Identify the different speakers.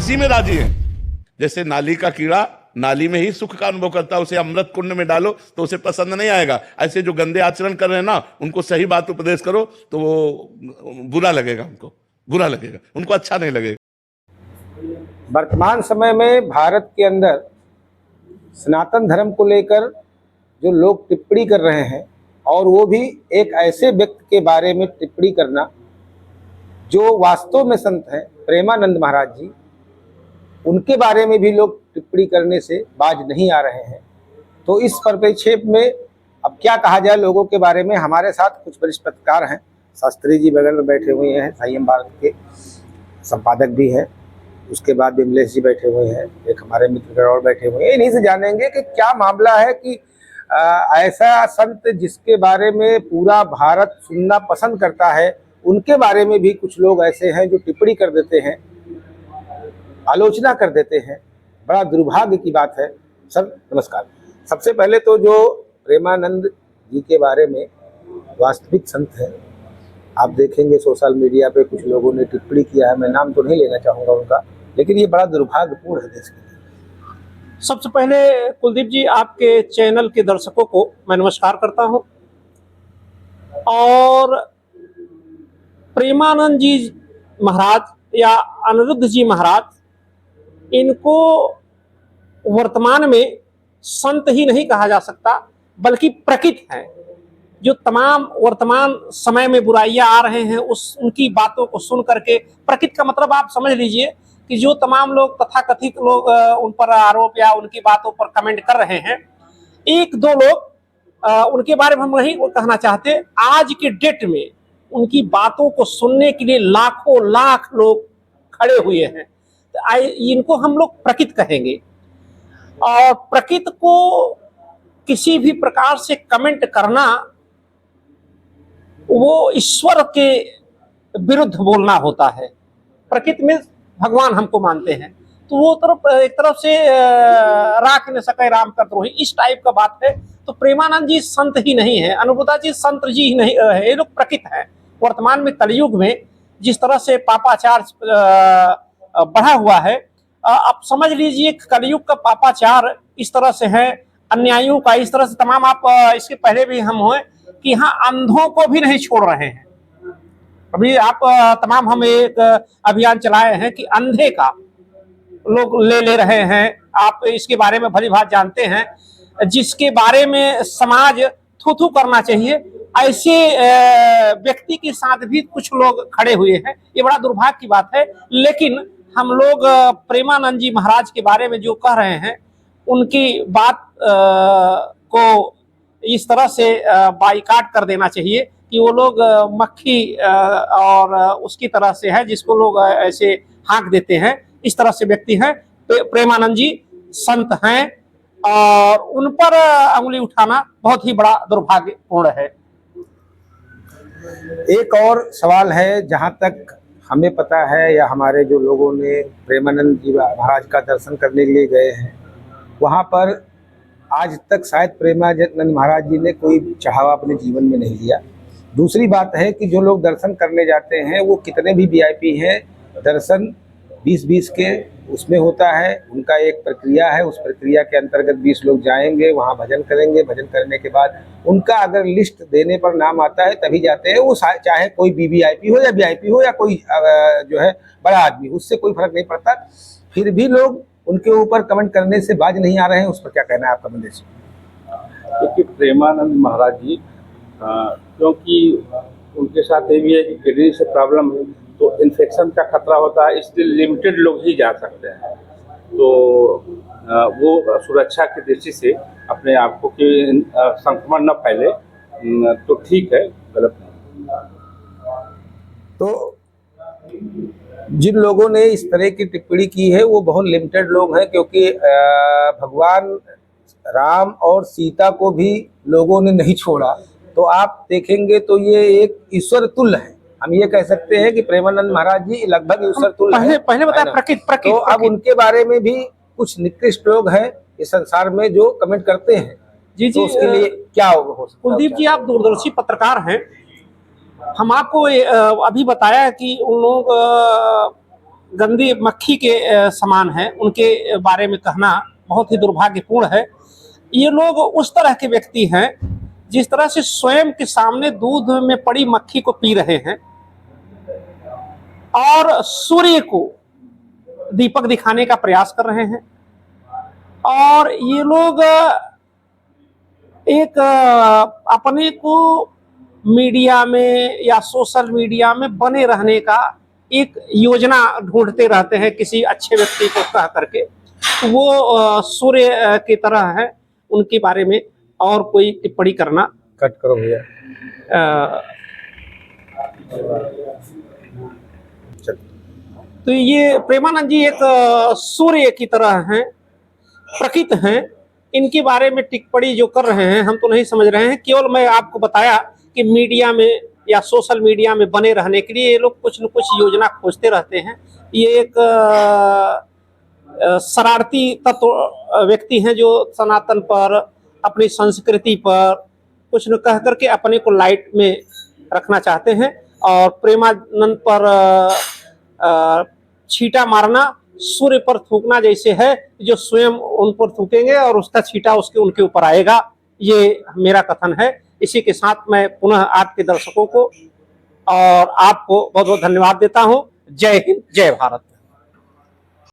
Speaker 1: इसी में राजी हैं। जैसे नाली का कीड़ा नाली में ही सुख का अनुभव करता है, उसे अमृत कुंड में डालो तो उसे पसंद नहीं आएगा। ऐसे जो गंदे आचरण कर रहे हैं ना, उनको सही बात उपदेश करो तो वो बुरा लगेगा, उनको बुरा लगेगा, उनको अच्छा नहीं लगेगा।
Speaker 2: वर्तमान समय में भारत के अंदर सनातन धर्म को लेकर जो लोग टिप्पणी कर रहे हैं, और वो भी एक ऐसे व्यक्ति के बारे में टिप्पणी करना जो वास्तव में संत हैं, प्रेमानंद महाराज जी, उनके बारे में भी लोग टिप्पणी करने से बाज नहीं आ रहे हैं। तो इस परिप्रेक्ष्य में अब क्या कहा जाए लोगों के बारे में। हमारे साथ कुछ वरिष्ठ पत्रकार हैं, शास्त्री जी बगल में बैठे हुए हैं, संयम भारत के संपादक भी हैं, उसके बाद विमलेश जी बैठे हुए हैं, एक हमारे मित्र और बैठे हुए हैं। इन्हीं से जानेंगे कि क्या मामला है कि ऐसा संत जिसके बारे में पूरा भारत सुनना पसंद करता है, उनके बारे में भी कुछ लोग ऐसे हैं जो टिप्पणी कर देते हैं, आलोचना कर देते हैं। बड़ा दुर्भाग्य की बात है। सर नमस्कार। सबसे पहले तो जो प्रेमानंद जी के बारे में वास्तविक संत हैं, आप देखेंगे सोशल मीडिया पे कुछ लोगों ने टिप्पणी किया है, मैं नाम तो नहीं लेना चाहूँगा उनका, लेकिन ये बड़ा दुर्भाग्यपूर्ण है देश के लिए।
Speaker 3: सबसे पहले कुलदीप जी, आपके चैनल के दर्शकों को मैं नमस्कार करता हूं। और प्रेमानंद जी महाराज या अनिरुद्ध जी महाराज, इनको वर्तमान में संत ही नहीं कहा जा सकता, बल्कि प्रकृत है। जो तमाम वर्तमान समय में बुराइयां आ रहे हैं, उनकी बातों को सुन करके, प्रकृत का मतलब आप समझ लीजिए कि जो तमाम लोग तथाकथित लोग उन पर आरोप या उनकी बातों पर कमेंट कर रहे हैं, एक दो लोग उनके बारे में हम नहीं कहना चाहते। आज के डेट में उनकी बातों को सुनने के लिए लाखों लाख लोग खड़े हुए हैं। तो इनको हम लोग प्रकृत कहेंगे। और प्रकृत को किसी भी प्रकार से कमेंट करना, वो ईश्वर के विरुद्ध बोलना होता है। प्रकृति में भगवान हमको मानते हैं, तो वो तरफ एक तरफ से राख न सके राम का द्रोही, इस टाइप का बात है। तो प्रेमानंद जी संत ही नहीं है, अनुभूता जी संत जी ही नहीं है, ये लोग प्रकृत है। वर्तमान में कलयुग में जिस तरह से पापाचार बढ़ा हुआ है, आप समझ लीजिए कलयुग का पापाचार इस तरह से है, अन्यायों का इस तरह से तमाम। आप इसके पहले भी हम हुए कि यहाँ अंधों को भी नहीं छोड़ रहे हैं। अभी आप तमाम हम एक अभियान चलाए हैं कि अंधे का लोग ले रहे हैं। आप इसके बारे में भली भांति जानते हैं, जिसके बारे में समाज थू करना चाहिए, ऐसे व्यक्ति के साथ भी कुछ लोग खड़े हुए हैं। ये बड़ा दुर्भाग्य की बात है। लेकिन हम लोग प्रेमानंद जी महाराज के बारे में जो कह रहे हैं, उनकी बात को इस तरह से बाइकाट कर देना चाहिए कि वो लोग मक्खी और उसकी तरह से है, जिसको लोग ऐसे हाँक देते हैं, इस तरह से व्यक्ति हैं। प्रेमानंद जी संत हैं और उन पर अंगुली उठाना बहुत ही बड़ा दुर्भाग्यपूर्ण है।
Speaker 2: एक और सवाल है, जहाँ तक हमें पता है या हमारे जो लोगों ने प्रेमानंद जी महाराज का दर्शन करने के लिए गए हैं, वहाँ पर आज तक शायद प्रेमानंद महाराज जी ने कोई चढ़ावा अपने जीवन में नहीं लिया। दूसरी बात है कि जो लोग दर्शन करने जाते हैं, वो कितने भी वीआईपी हैं, दर्शन 20-20 के उसमें होता है। उनका एक प्रक्रिया है, उस प्रक्रिया के अंतर्गत 20 लोग जाएंगे, वहाँ भजन करेंगे। भजन करने के बाद उनका अगर लिस्ट देने पर नाम आता है तभी जाते हैं। वो चाहे कोई वीवीआईपी हो या वीआईपी हो या कोई जो है बड़ा आदमी, उससे कोई फर्क नहीं पड़ता। फिर भी लोग उनके ऊपर कमेंट करने से बाज नहीं आ रहे हैं। उस पर क्या कहना है आपका मंदेश?
Speaker 4: क्योंकि प्रेमानंद महाराज जी क्योंकि उनके साथ ये भी है कि किडनी से प्रॉब्लम है, तो इन्फेक्शन का खतरा होता है, इसलिए लिमिटेड लोग ही जा सकते हैं। तो वो सुरक्षा की दृष्टि से अपने आप को कि संक्रमण न फैले, तो ठीक है, गलत नहीं।
Speaker 2: तो जिन लोगों ने इस तरह की टिप्पणी की है वो बहुत लिमिटेड लोग हैं, क्योंकि भगवान राम और सीता को भी लोगों ने नहीं छोड़ा। तो आप देखेंगे तो ये एक ईश्वर तुल्य है। हम ये कह सकते हैं कि प्रेमानंद महाराज जी लगभग ईश्वर तुल्य हैं। पहले बताया प्रकृत। तो अब उनके बारे में भी कुछ निकृष्ट लोग हैं इस संसार में जो कमेंट करते हैं।
Speaker 3: जी
Speaker 2: तो उसके लिए क्या हो सकता है?
Speaker 3: कुलदीप जी, आप दूरदर्शी पत्रकार हैं। हम आपको अभी बताया कि उन लोग गंदी मक्खी के समान है, उनके बारे में कहना बहुत ही दुर्भाग्यपूर्ण है। ये लोग उस तरह के व्यक्ति हैं जिस तरह से स्वयं के सामने दूध में पड़ी मक्खी को पी रहे हैं और सूर्य को दीपक दिखाने का प्रयास कर रहे हैं। और ये लोग एक अपने को मीडिया में या सोशल मीडिया में बने रहने का एक योजना ढूंढते रहते हैं किसी अच्छे व्यक्ति को कह करके। तो वो सूर्य की तरह है, उनके बारे में और कोई टिप्पणी करना।
Speaker 2: कट करो भैया।
Speaker 3: तो ये प्रेमानंद जी एक सूर्य की तरह हैं, प्रकृत हैं। इनके बारे में टिप्पणी जो कर रहे हैं हम तो नहीं समझ रहे हैं। केवल मैं आपको बताया कि मीडिया में या सोशल मीडिया में बने रहने के लिए ये लोग कुछ न कुछ योजना खोजते रहते हैं। ये एक शरारती तत्व व्यक्ति हैं जो सनातन पर, अपनी संस्कृति पर कुछ न कह करके अपने को लाइट में रखना चाहते हैं। और प्रेमानंद पर छींटा मारना सूर्य पर थूकना जैसे है, जो स्वयं उन पर थूकेंगे और उसका छींटा उनके ऊपर आएगा। ये मेरा कथन है। इसी के साथ मैं पुनः आपके दर्शकों को और आपको बहुत बहुत धन्यवाद देता हूँ। जय हिंद, जय भारत।